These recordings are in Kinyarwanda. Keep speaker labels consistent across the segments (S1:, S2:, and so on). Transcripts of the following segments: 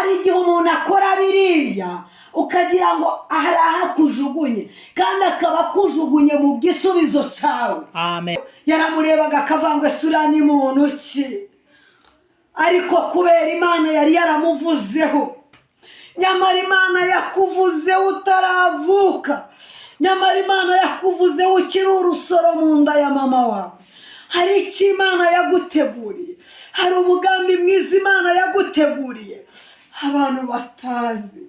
S1: hari igihe umuntu akora biriya ukagira ngo hari ahakujugunye kandi akaba akujugunye mu gisubizo cyawe.
S2: Amen.
S1: Yaramurebaga akavanga sura ni muntu ki, ariko kubera Imana yari yaramuvuzeho, nyamara Imana yakuvuze utaravuka, nyamara Imana yakuvuze ukiri urusoro mu nda ya mama wawe. Hari icyo Imana yaguteguriye, hari umugambi mwiza Imana yaguteguriye abantu batazi.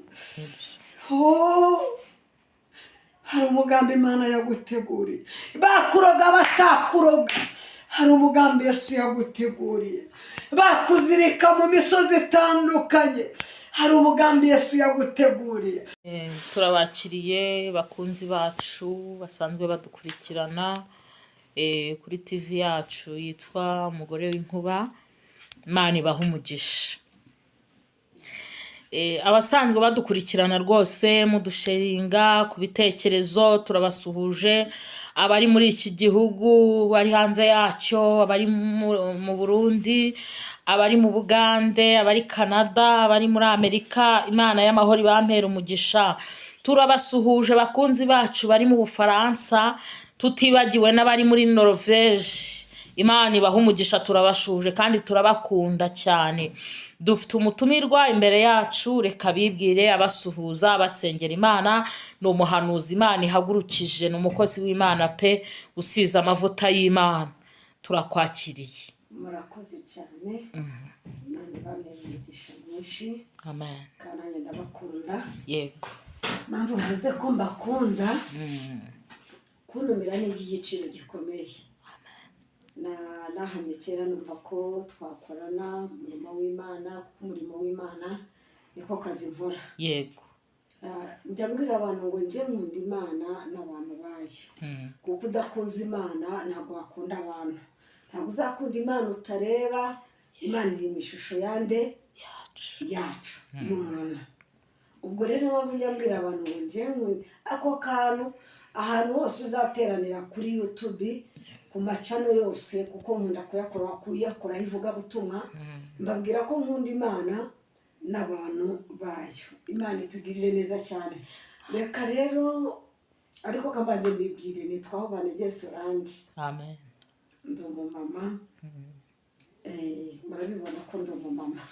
S1: Hari umugambi Imana yaguteguriye, bakuroga batakuroga, hari umugambi Yesu yaguteguriye, bakuzirika mu misozi itandukanye, hari umugambi Yesu yaguteguriye.
S2: Turabakiriye bakunzi bacu basanzwe badukurikirana kuri TV yacu yitwa Umugore w'Inkuba. Imana ibaha umugisha. Abasanzwe badukurikirana rwose mudusheringa ku bitekerezo, turabasuhuje. Abari muri iki gihugu, bari hanze yacyo, abari mu Burundi, abari mu Bugande, abari Canada, abari muri Amerika, Imana y'amahoro ibampera umugisha. Turabasuhuje bakunzi bacu bari mu Bufaransa, tutibagiwe n'abari muri Norvège. Imana ibaha umugisha, turabashuje kandi turabakunda cyane. Dufite umutumirwa imbere yacu, reka bibwire abasuhuza abasengera. Imana ni umuhanuzi Imana ihagurukije, ni umukozi w'Imana pe, usize amavuta y'Imana. Turakwakiriye.
S1: Murakoze cyane. Imana ibamere umugisha mwinshi.
S2: Amen.
S1: Kandi ndabakunda.
S2: Yego.
S1: Mpamvu mvuze ko mbakunda, kuntumira ni iby'igiciro gikomeye. Nahamye kera numva ko twakorana umurimo w'Imana, kuko umurimo w'Imana niko kazi nkora.
S2: Yego.
S1: Njya mbwira abantu ngo njye nkunda Imana n'abantu bayo, kuko udakunze Imana ntabwo wakunda abantu. Ntabwo uzakunda Imana utareba Imana iri mu ishusho yande yacu n'umuntu. Ubwo rero mpamvu njya mbwira abantu ngo njye ako kantu ahantu hose uzateranira kuri YouTube, ku macano yose, kuko nkunda kuyakora ivuga butumwa, mbabwira ko nkunda Imana n'abantu bayo. Imana itugirire neza cyane. Reka rero ariko kambaze mbibwire, nitwaho Banege Solange.
S2: Amen.
S1: Ndi umumama. Murabibona ko ndi umumama.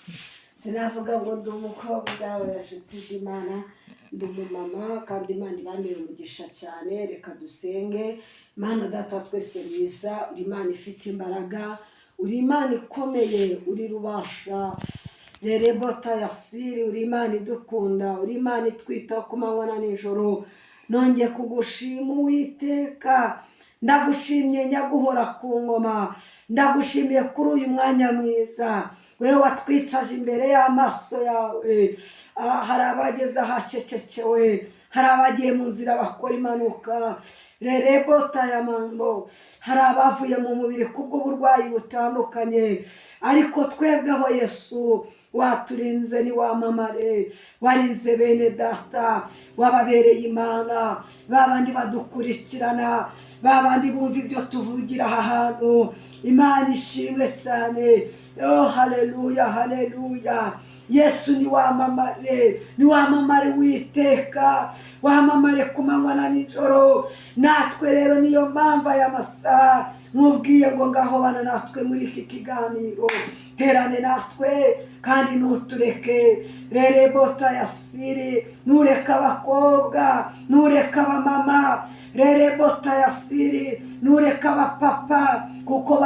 S1: Sinavuga ngo ndi umukobwa w'inshuti z'Imana, ndi umumama kandi Imana ibamere umugisha cyane. Reka dusenge. Mana Data twese mwiza, uri Imana ifite imbaraga, uri Imana ikomeye, uri rubasha. Rerebota yasiri, uri Imana idukunda, uri Imana itwitaho ku manywa na nijoro. Nongeye kugushima Uwiteka, ndagushimye nyaguhora ku ngoma, ndagushimiye kuri uyu mwanya mwiza wewe watwicaje imbere y'amaso yawe. Hari abageze ahacecekewe, hari abagiye mu nzira bakora impanuka. Rerebota ya mambo, hari abavuye mu mubiri kubw'uburwayi butandukanye, ariko twebwe aho Yesu waturinze ni wamamare, warinze bene data, wababereye Imana, babandi badukurikirana, babandi bumva ibyo tuvugira aha hantu. Imana ishimwe cyane. Haleluya, haleluya. Yesu ni wamamare Uwiteka, wamamare ku manywa na nijoro. Natwe rero niyo mpamvu aya masaha nkubwiye ngo ngaho bana natwe muri iki kiganiro, terane natwe kandi ntutureke. Rerebota yasiri, ntureka abakobwa, ntureka abamama. Rerebota yasiri, ntureka abapapa, kuko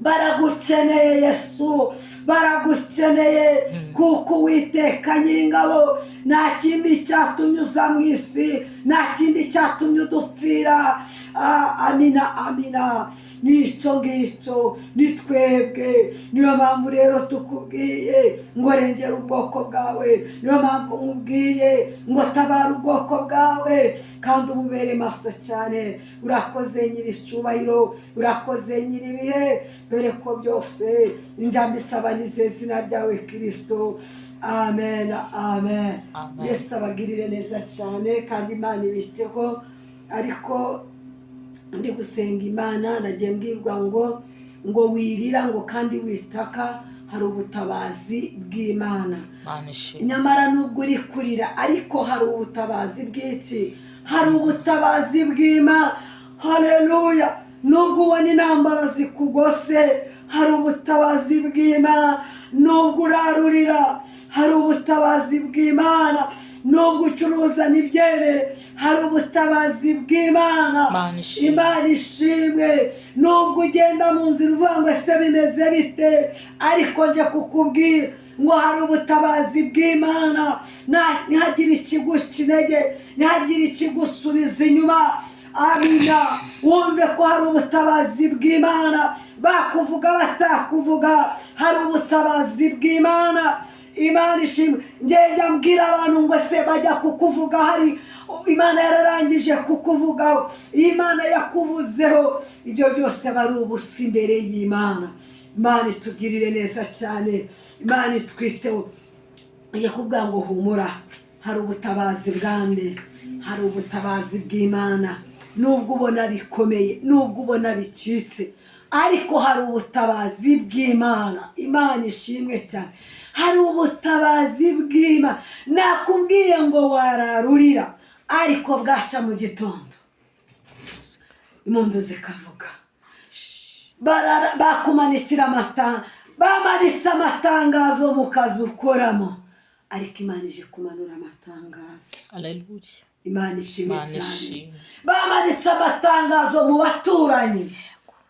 S1: baragukeneye Yesu, baragukeneye, kuko Uwiteka Nyiringabo nta kindi cyatumye uza mu isi, nta kindi cyatumye udupfira. Amina, amina. Nicyo ngicyo ni twebwe. Niyo mpamvu rero tukubwiye ngo rengera ubwoko bwawe, niyo mpamvu nkubwiye ngo tabara ubwoko bwawe kandi ububere maso cyane. Urakoze nyir'icyubahiro, urakoze nyir'ibihe, dore ko byose njya mbisaba n'izina ryawe Kristo. Amen, amen. Yesu abagirire neza cyane kandi Imana ibiteho. Ariko ndi gusenga Imana, nagiye mbwirwa ngo wirira ngo kandi witaka hari ubutabazi bw'Imana.
S2: Imana ishimwe.
S1: Nyamara nubwo uri kurira ariko hari ubutabazi bw'iki? Hari ubutabazi bw'Imana. Haleluya. Nubwo ubona intambara zikugose hari ubutabazi bw'Imana. Nubwo urarurira hari ubutabazi bw'Imana. Nubwo ucuruza n'ibyebere hari ubutabazi bw'Imana. Imana ishimwe. Nubwo ugenda mu nzira uvuga ngo ese bimeze bite, ariko nje kukubwira ngo hari ubutabazi bw'Imana. Ntihagire ikiguca intege, ntihagire ikigusubiza inyuma. Amina. Wumve ko hari ubutabazi bw'Imana. Bakuvuga batakuvuga, hari ubutabazi bw'Imana. Imana ishimwe. Ngenda mbwira abantu ngo se bajya kukuvuga, hari Imana yararangije kukuvugaho. Imana yakuvuzeho, ibyo byose bari ubusa imbere y'Imana. Imana itugirire neza cyane, Imana itwiteho. Ujye kubwira ngo humura, hari ubutabazi bwande, hari ubutabazi bw'Imana. Nubwo ubona bikomeye, nubwo ubona bicitse, ariko hari ubutabazi bw'Imana. Imana ishimwe cyane. Hari ubutabazi bw'Imana. Nakubwiye ngo wararurira, ariko bwaca mu gitondo impundu zikavuga. Bakumanikira bamanitse amatangazo mu kazi ukoramo, ariko Imana ije kumanura amatangazo.
S2: Haleluya.
S1: Imana ishimwe cyane. Bamanitse amatangazo mu baturanyi,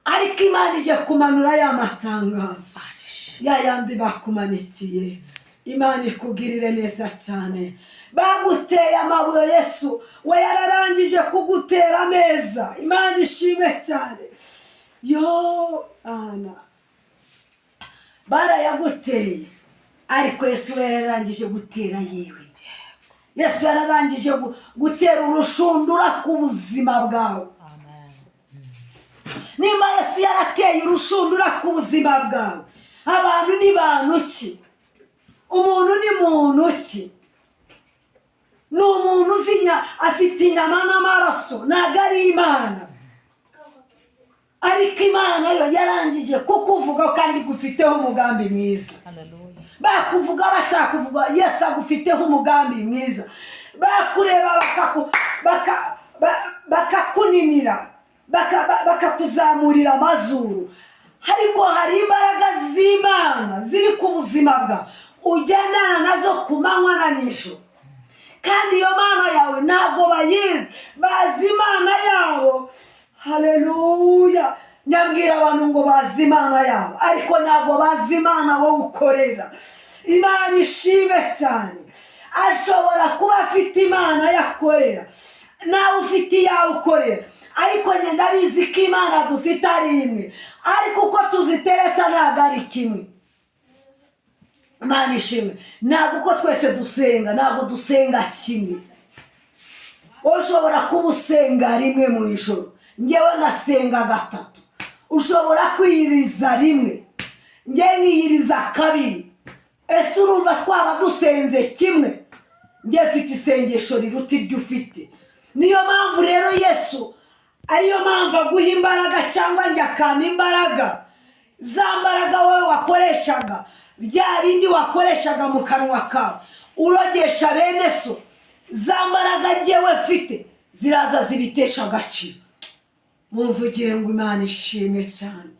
S1: ariko Imana ije kumanura ya matangazo ya yandi bakumanikiye. Imana ikugirire neza cyane. Baguteye amabuye, Yesu we yararangije kugutera ameza. Imana ishimwe cyane. Yo ana barayaguteye, ariko Yesu we yararangije gutera yiwe. Yesu yararangije gutera urushundura ku buzima bwawe. Nimba Yesu yarateye urushundura ku buzima bwawe, abantu ni bantu ki? Umuntu ni muntu ki? Ni umuntu afite inyama n'amaraso, ntabwo ari Imana. Ariko Imana yo yarangije kukuvuga kandi gufiteho umugambi mwiza. Bakuvuga batakuvuga, Yesu agufiteho umugambi mwiza. Bakureba bakakuninira, bakakuzamurira amazuru, ariko hari imbaraga z'Imana ziri ku buzima bwawe ugendana nazo ku manywa na nijoro. Kandi iyo Mana yawe ntabwo bayizi, bazi Imana yabo. Haleluya. Nyabwira abantu ngo bazi Imana yabo, ariko ntabwo bazi Imana wowe ukorera. Imana ishimwe cyane. Ashobora kuba afite Imana yakorera, nawe ufite iyawe ukorera, ariko ngenda bizi ko Imana dufite ari imwe, ariko uko tuzitereta ntabwo ari kimwe. Imana ishimwe. Ntabwo uko twese dusenga, ntabwo dusenga kimwe. Ushobora kuba usenga rimwe mu ijoro, ngewe ngasenga gatatu. Ushobora kwiyiriza rimwe, ngewe nkiyiriza kabiri. Ese urumva twaba dusenze kimwe? Ngewe mfite isengesho riruta iryo ufite. Niyo mpamvu rero Yesu ariyo mpamvu aguha imbaraga, cyangwa njye akampa imbaraga. Za mbaraga wowe wakoreshaga, bya bindi wakoreshaga mu kanwa kawe urogesha bene so, za mbaraga njyewe mfite ziraza zibitesha agaciro. Mumvugire ngo Imana ishimwe cyane.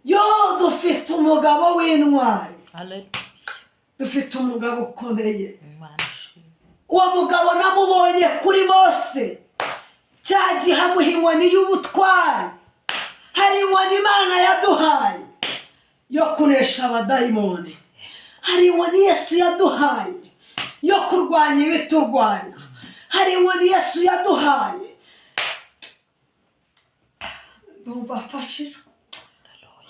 S1: Yo, dufite umugabo w'intwari. Dufite umugabo ukomeye. Uwo mugabo namubonye kuri Mose, cya gihe amuha inkoni y'ubutwari. Hari inkoni Imana yaduhaye yo kunesha abadayimoni. Hari inkoni Yesu yaduhaye yo kurwanya ibiturwanya. Hari inkoni Yesu yaduhaye. Ndumva afashijwe.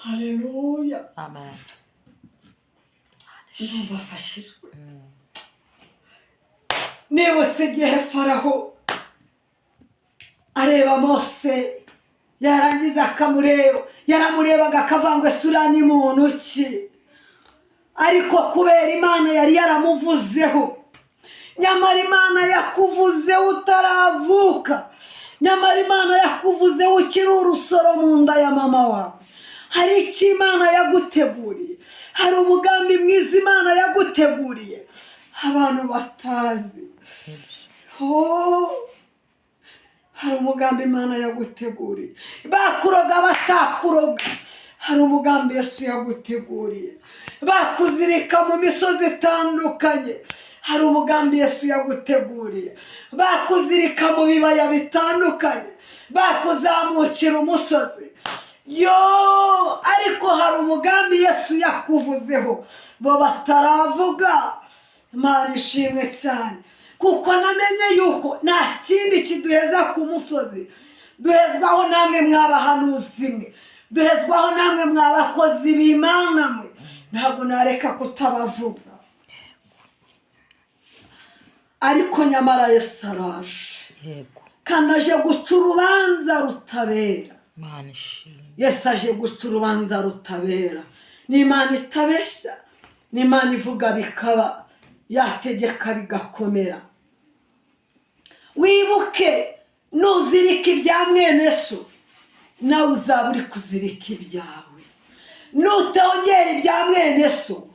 S1: Haleluya.
S2: Amen.
S1: Ndumva afashijwe. Nibutse igihe Faraho areba Mose, yarangiza akamureba, yaramurebaga akavangwa sura ni muntu ki. Ariko kubera Imana yari yaramuvuzeho, nyamara Imana yakuvuzeho utaravuka, nyamara Imana yakuvuzeho ukiri urusoro mu nda ya mama wawe. hari icyo Imana yaguteguriye, hari umugambi mwiza Imana yaguteguriye abantu batazi. Hari umugambi Imana yaguteguriye, bakuroga batakuroga, hari umugambi Yesu yaguteguriye, bakuzirika mu misozi itandukanye, hari umugambi Yesu yaguteguriye, bakuzirika mu bibaya bitandukanye, bakuzamukira umusozi, ariko hari umugambi Yesu yakuvuzeho bo bataravuga. Imana ishimwe cyane, kuko namenye yuko nta kindi kiduheza ku musozi, duhezwaho namwe mwabahanuzi mwe, duhezwaho namwe mwabakozi b'Imana mwe, ntabwo nareka kutabavuga. Ariko nyamara Yesu araje, kandi aje guca urubanza rutabera. Yesu aje guca urubanza rutabera. Ni Imana itabeshya, ni Imana ivuga bikaba, yategeka bigakomera. Wibuke, nuzirika ibya mwene so, nawe uzaba uri kuzirika ibyawe. Nutongera ibya mwene so,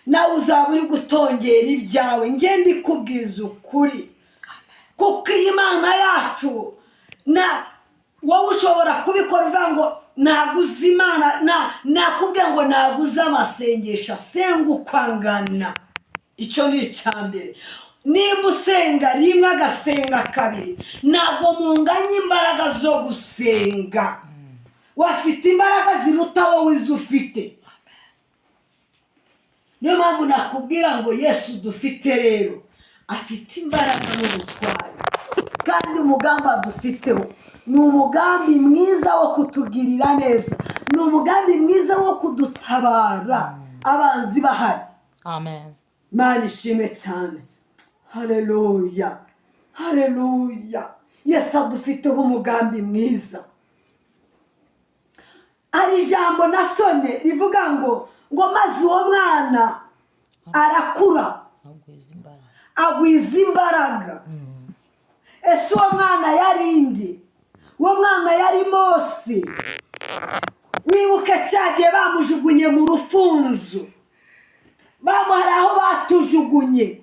S1: nawe uzaba uri gutongera ibyawe. Nge ndikubwiza ukuri, kuko Imana yacu, wowe ushobora kubikora uvuga ngo naguze Imana, nakubwiye ngo naguze amasengesho, asenga ukwangana. Icyo ni icyambere. Nimba usenga rimwe agasenga kabiri, ntabwo munganya imbaraga zo gusenga. Wafite imbaraga ziruta wowe izo ufite. Niyo mpamvu nakubwira ngo Yesu dufite rero afite imbaraga n'ubutwari, kandi umugambi adufiteho ni umugambi mwiza wo kutugirira neza, ni umugambi mwiza wo kudutabara abanzi bahari.
S2: Amen.
S1: Imana ishimwe cyane. Haleluya, haleluya. Yesu adufiteho umugambi mwiza. Hari ijambo nasomye rivuga ngo maze uwo mwana arakura agwiza imbaraga. Ese uwo mwana yari nde? Uwo mwana yari Mose. Wibuke cyagiye bamujugunye mu rufunzo, hari aho batujugunye,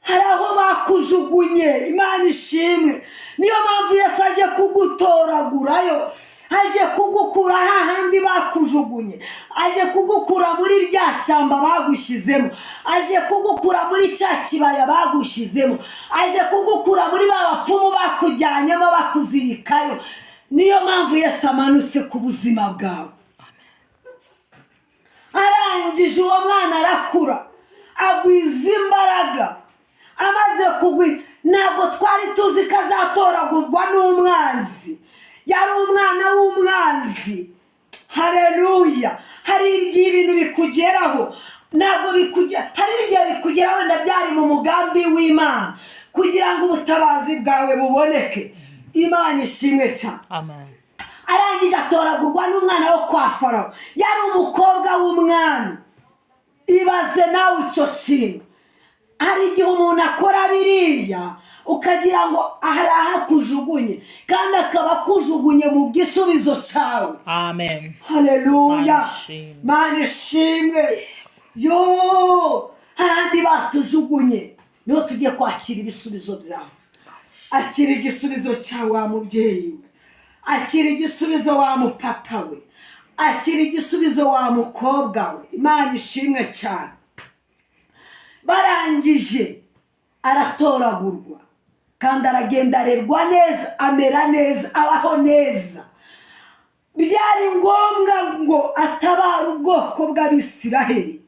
S1: hari aho bakujugunye. Imana ishimwe. Niyo mpamvu Yesu aje kugutoragurayo, aje kugukura hahandi bakujugunye, aje kugukura muri rya shyamba bagushyizemo, aje kugukura muri cya kibaya bagushyizemo, aje kugukura muri ba bapfumu bakujyanyemo bakuzirikayo. Niyo mpamvu Yesu amanutse ku buzima bwawe. Arangije uwo mwana arakura agwiza imbaraga. Amaze kugwiza, ntabwo twari tuzi ko azatoragurwa n'umwanzi. Yari umwana w'umwanzi. Haleluya. Hari igihe ibintu bikugeraho, ntabwo bikugera, hari igihe bikugeraho wenda byari mu mugambi w'Imana kugira ngo ubutabazi bwawe buboneke. Imana ishimwe cyane.
S2: Amen.
S1: Arangije atoragurwa n'umwana wo kwa Farawo, yari umukobwa w'umwami. Ibaze nawe icyo kintu. Hari igihe umuntu akora biriya ukagira ngo hari ahakujugunye, kandi akaba akujugunye mu gisubizo cyawe.
S2: Amen.
S1: Haleluya. Mana ishimwe. Handi batujugunye niho tugiye kwakira ibisubizo byacu. Akira igisubizo cyawe wa mubyeyi we, akira igisubizo wa mupapa we, akira igisubizo wa mukobwa we. Imana ishimwe cyane. Barangije aratoragurwa, kandi aragenda arerwa neza, amera neza, abaho neza. Byari ngombwa ngo atabare ubwoko bw'Abisiraheli.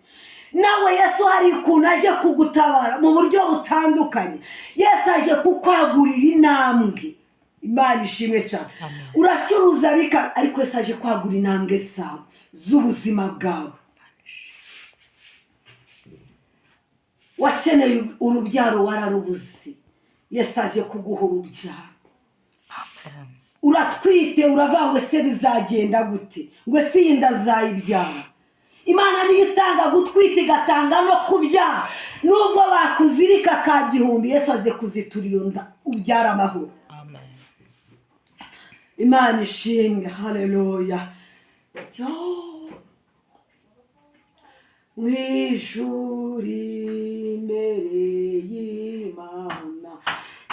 S1: Nawe Yesu hari ukuntu aje kugutabara mu buryo butandukanye. Yesu aje kukwagurira intambwe. Imana ishimwe cyane. Uracuruza ariko Yesu aje kwagura intambwe zawe z'ubuzima bwawe. Wakeneye urubyaro wararubuze, Yesu aje kuguha urubyaro. Uratwite uravuga ngo se bizagenda gute? Ngo se iyi nda zayibyara. Imana niyo itanga gutwita igatanga no kubyara. Nubwo bakuzirika ka gihumbi, Yesu aze kuzitura iyo nda ubyara amahoro. Imana ishimwe. Haleluya. Mw'ijuru imbere y'Imana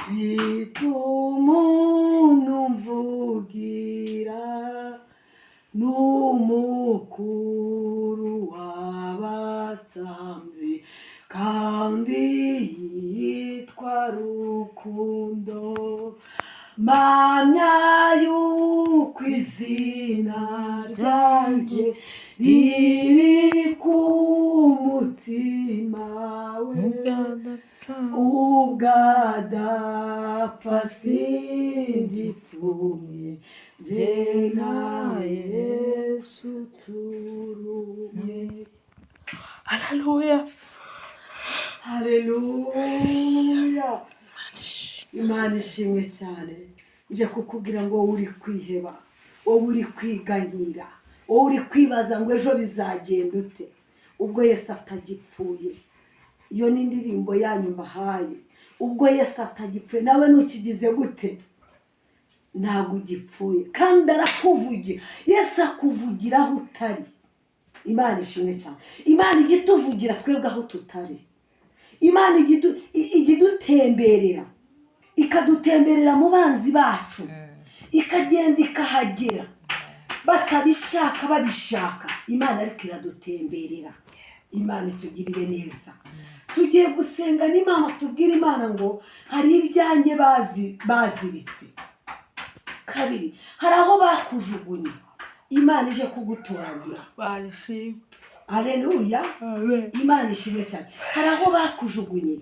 S1: mfite umuntu mvugira, n'umukuru w'abatambyi kandi yitwa Rukundo. Mpamya yuko izina ryanjye riri ku mutima we, ubwadapfa singipfuye, jye na Yesu turumwe.
S2: Haleluya.
S1: Haleluya. Imana ishimwe cyane. Nje kukubwira ngo wowe uri kwiheba, wowe uri kwiganyira, wowe uri kwibaza ngo ejo bizagenda ute ubwo Yesu atagipfuye. Iyo ni indirimbo yanyu mbahaye. Ubwo Yesu atagipfuye nawe nukigize gute? Ntabwo ugipfuye kandi arakuvugira. Yesu akuvugira aho utari. Imana ishimwe cyane. Imana igituvugira twebwe aho tutari. Imana igidutemberera, ikadutemberera mu banzi bacu, ikagenda ikahagera batabishaka babishaka. Imana ariko iradutemberera. Imana itugirire neza. Tugiye gusenga n'Imana, tubwire Imana ngo hari ibyanjye baziritse. Kabiri, hari aho bakujugunye, Imana ije kugutoragura. Haleluya. Imana ishimwe cyane. Hari aho bakujugunye,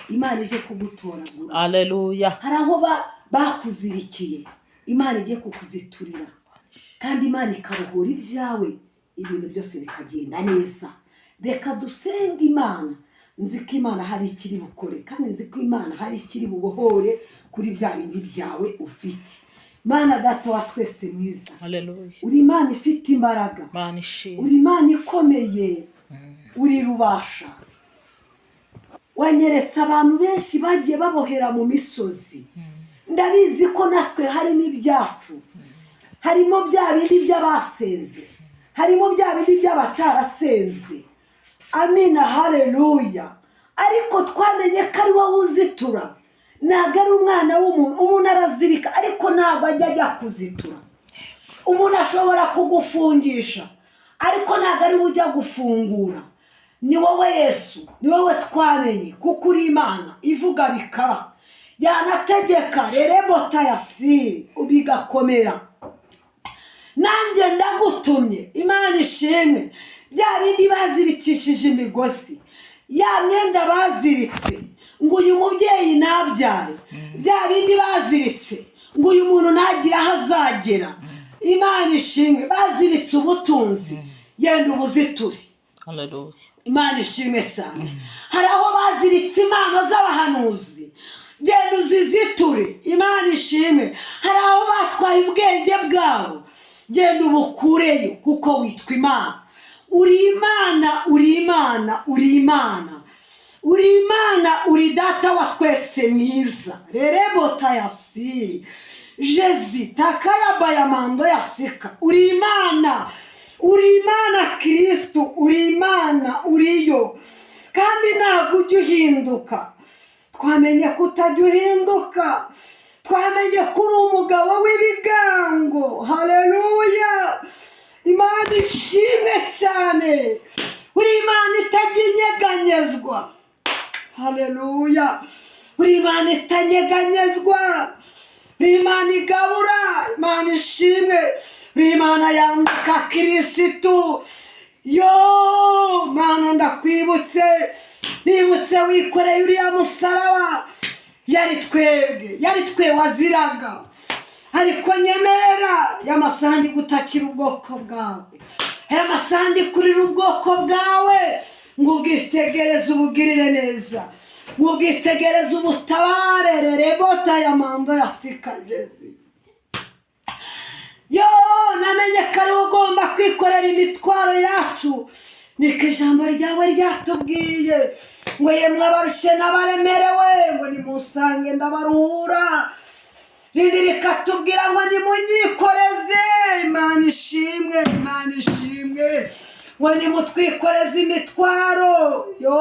S1: Imana ije kugutoragura.
S2: Haleluya.
S1: Hari aho bakuzirikiye, Imana igiye kukuziturira, kandi Imana ikaruhura ibyawe, ibintu byose bikagenda neza. Reka dusenge Imana. Nzi ko Imana hari ikiri bukore, kandi nzi ko Imana hari ikiri bubohore kuri bya bindi byawe ufite. Mana Data wa twese mwiza, uri Imana ifite imbaraga, uri Imana ikomeye, uri Rubasha. Wanyeretse abantu benshi bagiye babohera mu misozi. Ndabizi ko natwe harimo ibyacu, harimo bya bindi by'abasenze, harimo bya bindi by'abatarasenze. Amina. Haleluya. Ariko twamenye ko ari wowe uzitura, ntabwo ari umwana w'umuntu. Umuntu arazirika ariko ntabwo ajya kuzitura. Umuntu ashobora kugufungisha ariko ntabwo ari we ujya gufungura. Ni wowe Yesu, ni wowe twamenye, kuko uri Imana ivuga bikaba, yanategeka rerebota yasiri bigakomera. Nanjye ndagutumye. Imana ishimwe. Bya bindi bazirikishije imigozi, ya myenda baziritse ngo uyu mubyeyi nabyare, bya bindi baziritse ngo uyu muntu ntagire aho azagera. Imana ishimwe. Baziritse ubutunzi, genda ubuziture.
S2: Haleluya.
S1: Imana ishimwe cyane. Hari aho baziritse impano z'abahanuzi, genda uziziture. Imana ishimwe. Hari aho batwaye ubwenge bwabo, genda ubukureyo, kuko witwa Imana. Uri Imana, uri Imana, uri Imana, uri Imana, uri Data wa twese mwiza. Rerebota yasiri Jezi takaya bayamando yasika. Uri Imana, uri Imana Kristo, uri Imana, uriyo, kandi ntabwo ujya uhinduka. Twamenye ko utajya uhinduka, twamenye ko uri umugabo w'ibigango. Haleluya. Imana ishimwe cyane. Uri Imana itajya inyeganyezwa. Haleluya. Uri Imana itanyeganyezwa, uri Imana igabura. Imana ishimwe. Uri Imana yambika Kristo. Yo Mana ndakwibutse, nibutse wikoreye uriya musaraba. Yari twe waziraga, ariko nyemerera y'amasandi gutakira ubwoko bwawe, y'amasandi kurira ubwoko bwawe, ngo ubwitegereze ubugirire neza, ngo ubwitegereze ubutabare. Rerebota y'amando yasikajezi. Yo namenye ko ari ugomba kwikorera imitwaro yacu. Niko ijambo ryawe ryatubwiye ngo yemwe abarushe n'abaremerewe, ngo nimusange ndabaruhura. rindi rikatubwira ngo nimunyikoreze. Imana ishimwe, Imana ishimwe. ngo nimutwikoreze imitwaro. Yo,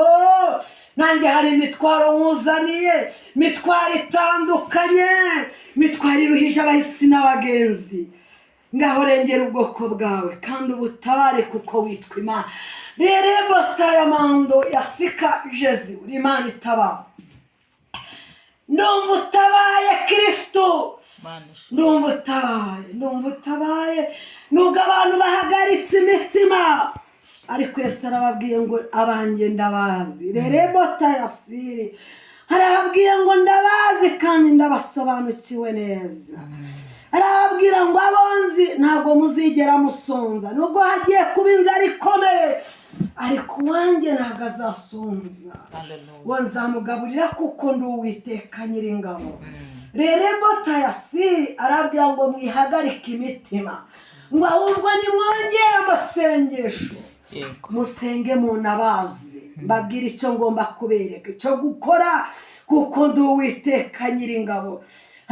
S1: nanjye hari imitwaro nkuzaniye, imitwaro itandukanye, imitwaro iruhije abahisi n'abagenzi. ngaho rengera ubwoko bwawe kandi ubutabare kuko witwa Imana. Rerebo tayamando yasika Jezi, uri Imana itabara. Ndumva utabaye Kristo, ndumva utabaye. Nubwo abantu bahagaritse imitima, ariko Yesu arababwiye ngo abanjye ndabazi. Rerebo tayasiri, arababwiye ngo ndabazi kandi ndabasobanukiwe neza. arababwira ngo abonzi ntabwo muzigera musonza, nubwo hagiye kuba inzara ikomeye, ariko uwanjye ntabwo azasonza. ngo nzamugaburira kuko ndi Uwiteka Nyiringabo. Rerebo tayasiri arabwira ngo mwihagarike imitima, ngo ahubwo nimwongere amasengesho, musenge munabazi, mbabwire icyo ngomba kubereka, icyo gukora kuko ndi Uwiteka Nyiringabo.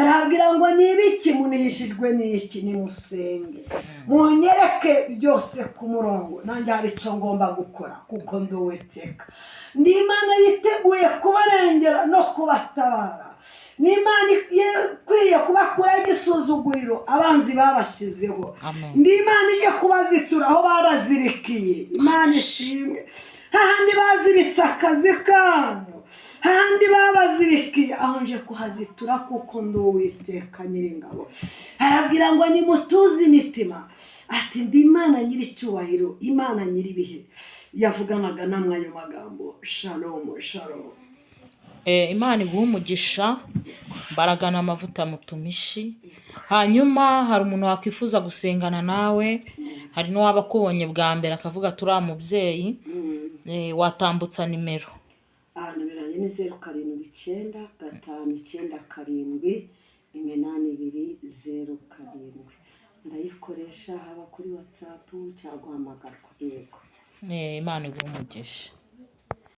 S1: arabwira ngo nibiki munihishijwe n'iki, nimusenge munyereke byose ku murongo, nanjye hari icyo ngomba gukora kuko ndi Uwiteka. ndi Imana yiteguye kubarengera no kubatabara. ni Imana ikwiye kubakuraho igisuzuguriro abanzi babashyizeho. ndi Imana ije kubazitura aho babazirikiye. Imana ishimwe. hahandi baziritse akazi kanyu, hahandi babazirikiye, aho nje kuhazitura kuko ndi Uwiteka Nyiringabo. arabwira ngo nimutuze imitima, ati ndi Imana nyiricyubahiro, Imana nyiribihe. yavuganaga namwe ayo magambo. Shalom, shalom.
S2: Imana iguha umugisha, mbaraga n'amavuta mutumishi. hanyuma hari umuntu wakwifuza gusengana nawe, hari n'uwaba akubonye bwa mbere akavuga turiya mubyeyi, watambutsa nimero.
S1: Nimero yanjye ni 0797872007. ndayikoresha haba kuri WhatsApp cyangwa guhamagarwa. Yego.
S2: Imana iguha umugisha.